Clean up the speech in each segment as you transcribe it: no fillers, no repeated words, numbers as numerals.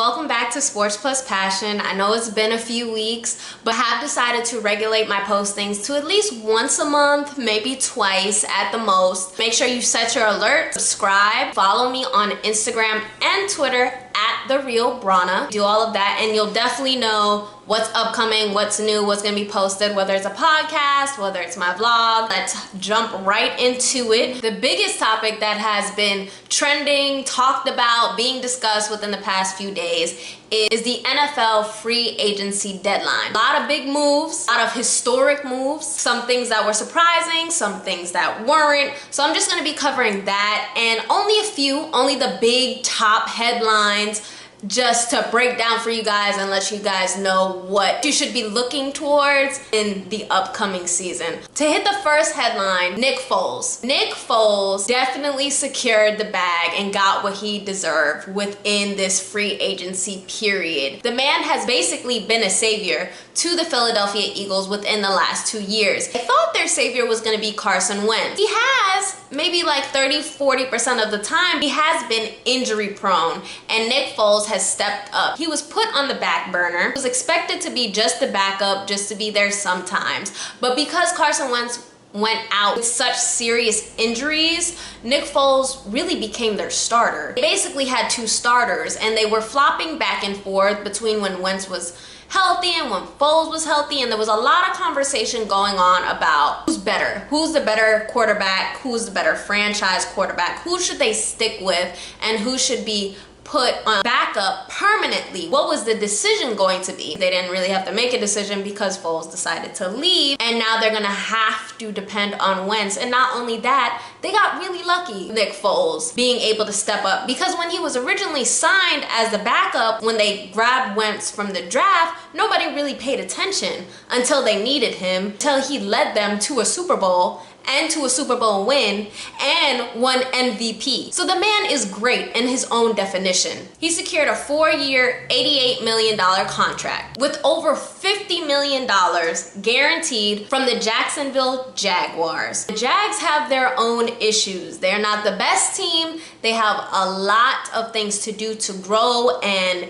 welcome back to Sports Plus Passion. I know it's been a few weeks, but have decided to regulate my postings to at least once a month, maybe twice at the most. Make sure you set your alerts, subscribe, follow me on Instagram and Twitter at The Real Brana. Do all of that and you'll definitely know what's upcoming, what's new, what's gonna be posted, whether it's a podcast, whether it's my vlog. Let's jump right into it. The biggest topic that has been trending, talked about, being discussed within the past few days is the NFL free agency deadline. A lot of big moves, a lot of historic moves, some things that were surprising, some things that weren't. So I'm just gonna be covering that and only a few, only the big top headlines, just to break down for you guys and let you guys know what you should be looking towards in the upcoming season. To hit the first headline, Nick Foles. Nick Foles definitely secured the bag and got what he deserved within this free agency period. The man has basically been a savior to the Philadelphia Eagles within the last 2 years. I thought their savior was going to be Carson Wentz. He has, maybe like 30-40% of the time, he has been injury prone, and Nick Foles has stepped up. He was put on the back burner. He was expected to be just the backup, just to be there sometimes. But because Carson Wentz went out with such serious injuries, Nick Foles really became their starter. They basically had two starters and they were flopping back and forth between when Wentz was healthy and when Foles was healthy, and there was a lot of conversation going on about who's better, who's the better quarterback, who's the better franchise quarterback, who should they stick with, and who should be put on backup permanently. What was the decision going to be? They didn't really have to make a decision because Foles decided to leave, and now they're gonna have to depend on Wentz. And not only that, they got really lucky, Nick Foles being able to step up, because when he was originally signed as the backup, when they grabbed Wentz from the draft, nobody really paid attention until they needed him, until he led them to a Super Bowl and to a Super Bowl win and won MVP. So the man is great in his own definition. He secured a 4-year, $88 million contract with over $50 million guaranteed from the Jacksonville Jaguars. The Jags have their own issues. They're not the best team. They have a lot of things to do to grow and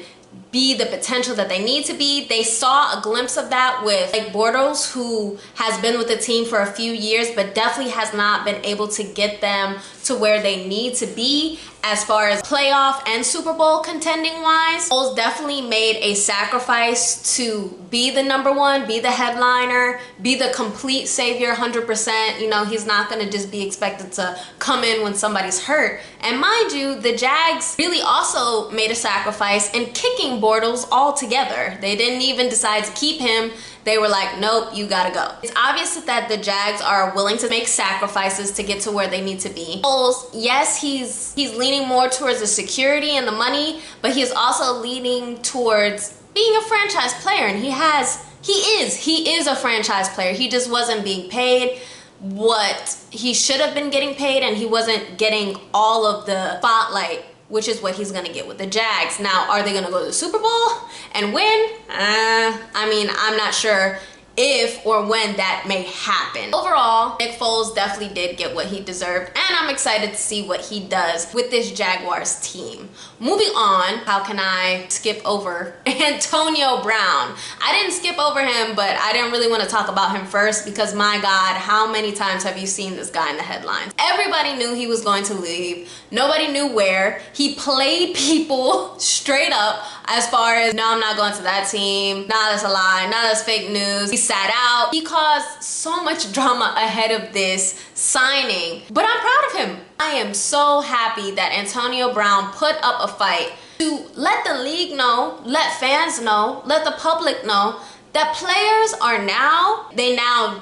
be the potential that they need to be. They saw a glimpse of that with Blake Bortles, who has been with the team for a few years but definitely has not been able to get them to where they need to be as far as playoff and Super Bowl contending wise. Foles definitely made a sacrifice to be the number one, be the headliner, be the complete savior 100%. You know, he's not gonna just be expected to come in when somebody's hurt. And mind you, the Jags really also made a sacrifice in kicking Bortles altogether. They didn't even decide to keep him. They were like, nope, you gotta go. It's obvious that the Jags are willing to make sacrifices to get to where they need to be. Foles, yes, he's leaning more towards the security and the money, but he is also leaning towards being a franchise player, and he is a franchise player. He just wasn't being paid what he should have been getting paid, and he wasn't getting all of the spotlight, which is what he's gonna get with the Jags. Now, are they gonna go to the Super Bowl and win? I mean, I'm not sure if or when that may happen. Overall, Nick Foles definitely did get what he deserved, and I'm excited to see what he does with this Jaguars team. Moving on, how can I skip over Antonio Brown? I didn't skip over him, but I didn't really want to talk about him first because, my God, how many times have you seen this guy in the headlines? Everybody knew he was going to leave. Nobody knew where. He played people straight up as far as, no, I'm not going to that team. Nah, that's a lie. Nah, that's fake news. He sat out. He caused so much drama ahead of this signing, but I'm proud of him. I am so happy that Antonio Brown put up a fight to let the league know, let fans know, let the public know that players are now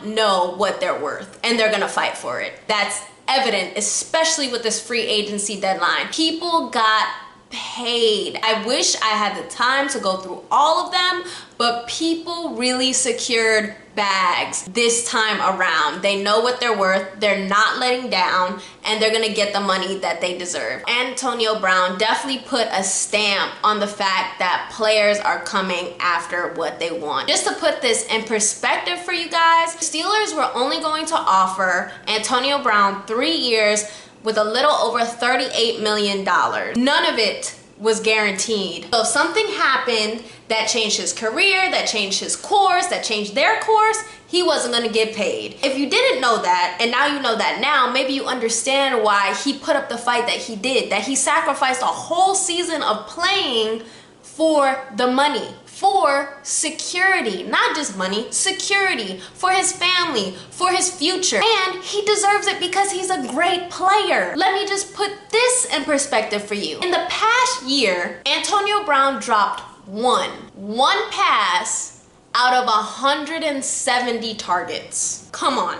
know what they're worth, and they're gonna fight for it. That's evident, especially with this free agency deadline. People got paid. I wish I had the time to go through all of them, but people really secured bags this time around. They know what they're worth, they're not letting down, and they're gonna get the money that they deserve. Antonio Brown definitely put a stamp on the fact that players are coming after what they want. Just to put this in perspective for you guys, Steelers were only going to offer Antonio Brown 3 years with a little over $38 million. None of it was guaranteed. So if something happened that changed his career, that changed his course, that changed their course, he wasn't gonna get paid. If you didn't know that, and now you know that now, maybe you understand why he put up the fight that he did, that he sacrificed a whole season of playing for the money, for security, not just money, security, for his family, for his future. And he deserves it because he's a great player. Let me just put this in perspective for you. In the past year, Antonio Brown dropped one pass out of 170 targets. Come on.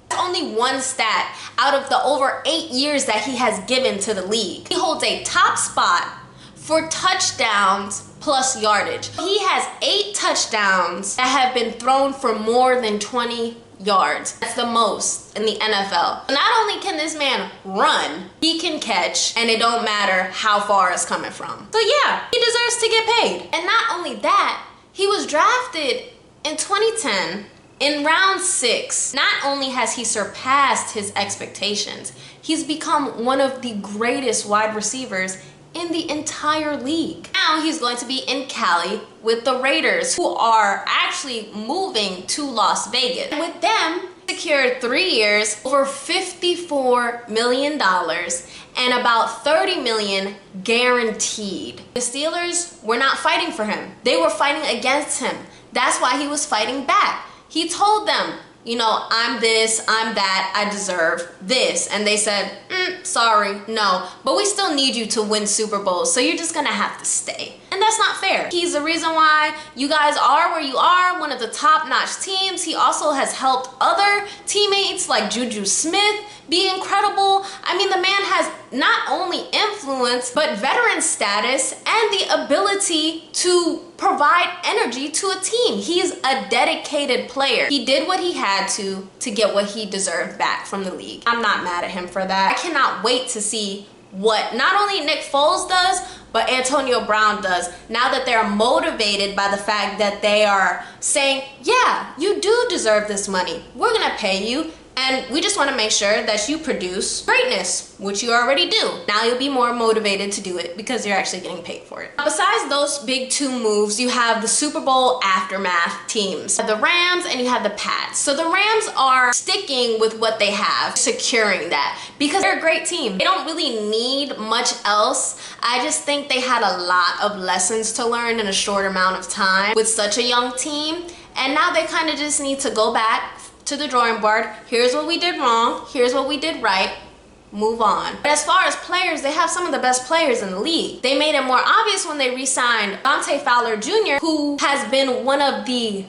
That's only one stat out of the over 8 years that he has given to the league. He holds a top spot for touchdowns plus yardage. He has 8 touchdowns that have been thrown for more than 20 yards. That's the most in the NFL. Not only can this man run, he can catch, and it don't matter how far it's coming from. So yeah, he deserves to get paid. And not only that, he was drafted in 2010 in round 6. Not only has he surpassed his expectations, he's become one of the greatest wide receivers in the entire league. Now he's going to be in Cali with the Raiders, who are actually moving to Las Vegas. And with them, secured 3 years, over $54 million, and about $30 million guaranteed. The Steelers were not fighting for him. They were fighting against him. That's why he was fighting back. He told them, you know, I'm this, I'm that, I deserve this. And they said, sorry, no, but we still need you to win Super Bowls, so you're just gonna have to stay. And that's not fair. He's the reason why you guys are where you are, one of the top-notch teams. He also has helped other teammates like Juju Smith be incredible. I mean, the man has not only influence, but veteran status and the ability to provide energy to a team. He's a dedicated player. He did what he had to get what he deserved back from the league. I'm not mad at him for that. I cannot wait to see what not only Nick Foles does, but Antonio Brown does, now that they're motivated by the fact that they are saying, yeah, you do deserve this money. We're gonna pay you, and we just want to make sure that you produce greatness, which you already do. Now you'll be more motivated to do it because you're actually getting paid for it. Besides those big 2 moves, you have the Super Bowl aftermath teams. You have the Rams and you have the Pats. So the Rams are sticking with what they have, securing that, because they're a great team. They don't really need much else. I just think they had a lot of lessons to learn in a short amount of time with such a young team. And now they kind of just need to go back to the drawing board. Here's what we did wrong, here's what we did right, move on. But as far as players, they have some of the best players in the league. They made it more obvious when they re-signed Dante Fowler Jr., who has been one of the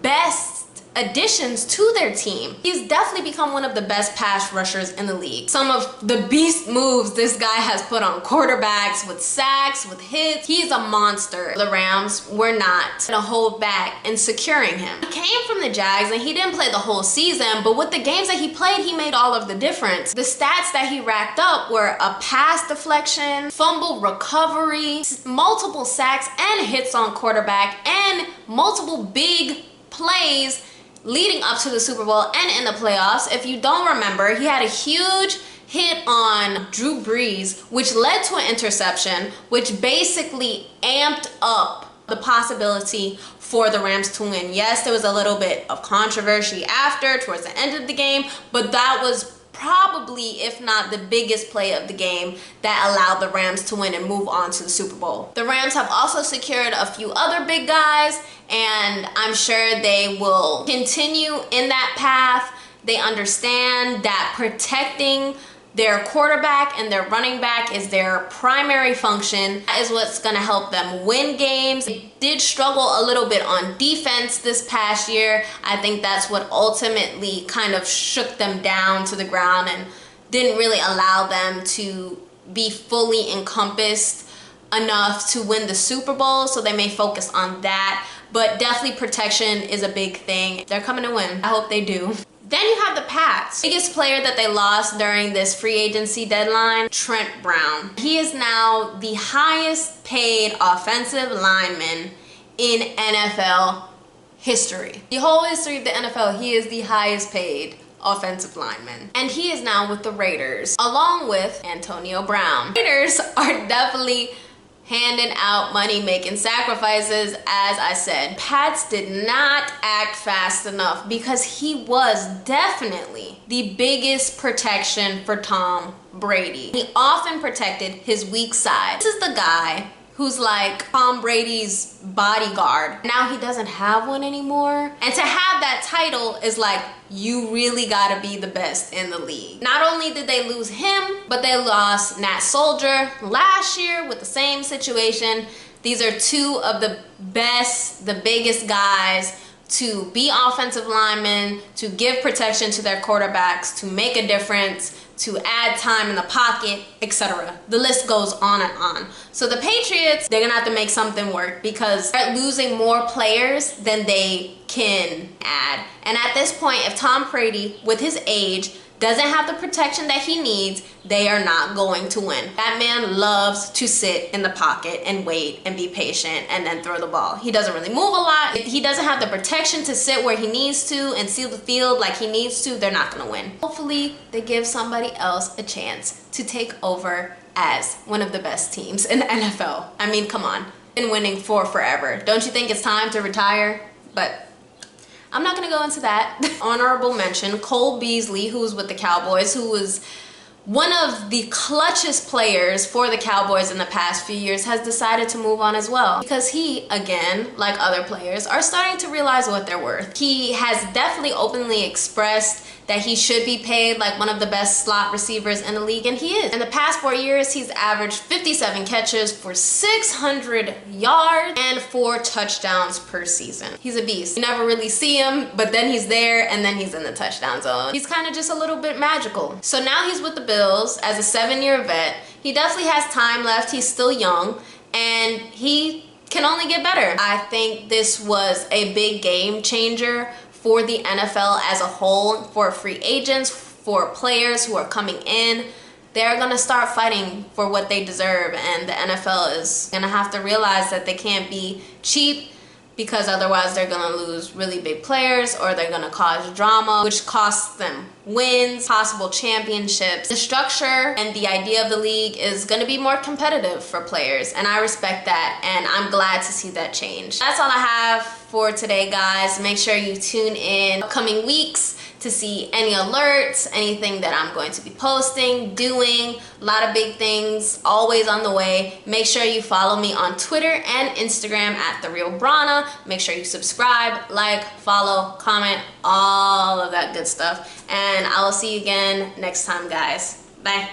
best additions to their team. He's definitely become one of the best pass rushers in the league. Some of the beast moves this guy has put on quarterbacks, with sacks, with hits. He's a monster. The Rams were not gonna hold back in securing him. He came from the Jags and he didn't play the whole season, but with the games that he played, he made all of the difference. The stats that he racked up were a pass deflection, fumble recovery, multiple sacks and hits on quarterback, and multiple big plays leading up to the Super Bowl and in the playoffs. If you don't remember, he had a huge hit on Drew Brees, which led to an interception, which basically amped up the possibility for the Rams to win. Yes, there was a little bit of controversy after, towards the end of the game, but that was probably, if not the biggest play of the game that allowed the Rams to win and move on to the Super Bowl. The Rams have also secured a few other big guys, and I'm sure they will continue in that path. They understand that protecting their quarterback and their running back is their primary function. That is what's going to help them win games. They did struggle a little bit on defense this past year. I think that's what ultimately kind of shook them down to the ground and didn't really allow them to be fully encompassed enough to win the Super Bowl, so they may focus on that. But definitely protection is a big thing. They're coming to win. I hope they do. Then you have the Pats. Biggest player that they lost during this free agency deadline, Trent Brown. He is now the highest paid offensive lineman in NFL history. The whole history of the NFL, he is the highest paid offensive lineman. And he is now with the Raiders, along with Antonio Brown. Raiders are definitely handing out money, making sacrifices. As I said, Pats did not act fast enough because he was definitely the biggest protection for Tom Brady. He often protected his weak side. This is the guy who's like Tom Brady's bodyguard. Now he doesn't have one anymore. And to have that title is like, you really gotta be the best in the league. Not only did they lose him, but they lost Nat Soldier last year with the same situation. These are two of the best, the biggest guys to be offensive linemen, to give protection to their quarterbacks, to make a difference, to add time in the pocket, etc. The list goes on and on. So the Patriots, they're gonna have to make something work because they're losing more players than they can add. And at this point, if Tom Brady, with his age, doesn't have the protection that he needs, they are not going to win. That man loves to sit in the pocket and wait and be patient and then throw the ball. He doesn't really move a lot. If he doesn't have the protection to sit where he needs to and seal the field like he needs to, they're not gonna win. Hopefully, they give somebody else a chance to take over as one of the best teams in the NFL. I mean, come on. Been winning for forever. Don't you think it's time to retire? But I'm not gonna go into that. Honorable mention, Cole Beasley, who was with the Cowboys, who was one of the clutchest players for the Cowboys in the past few years, has decided to move on as well. Because he, again, like other players, are starting to realize what they're worth. He has definitely openly expressed that he should be paid like one of the best slot receivers in the league, and he is. In the past 4 years, he's averaged 57 catches for 600 yards and 4 touchdowns per season. He's a beast. You never really see him, but then he's there and then he's in the touchdown zone. He's kind of just a little bit magical. So now he's with the Bills as a 7-year vet. He definitely has time left. He's still young and he can only get better. I think this was a big game changer for the NFL as a whole, for free agents, for players who are coming in. They're gonna start fighting for what they deserve, and the NFL is gonna have to realize that they can't be cheap, because otherwise they're gonna lose really big players or they're gonna cause drama, which costs them wins, possible championships. The structure and the idea of the league is gonna be more competitive for players, and I respect that, and I'm glad to see that change. That's all I have for today, guys. Make sure you tune in upcoming weeks to see any alerts, anything that I'm going to be posting, doing, a lot of big things always on the way. Make sure you follow me on Twitter and Instagram at TheRealBrana. Make sure you subscribe, like, follow, comment, all of that good stuff. And I will see you again next time, guys. Bye.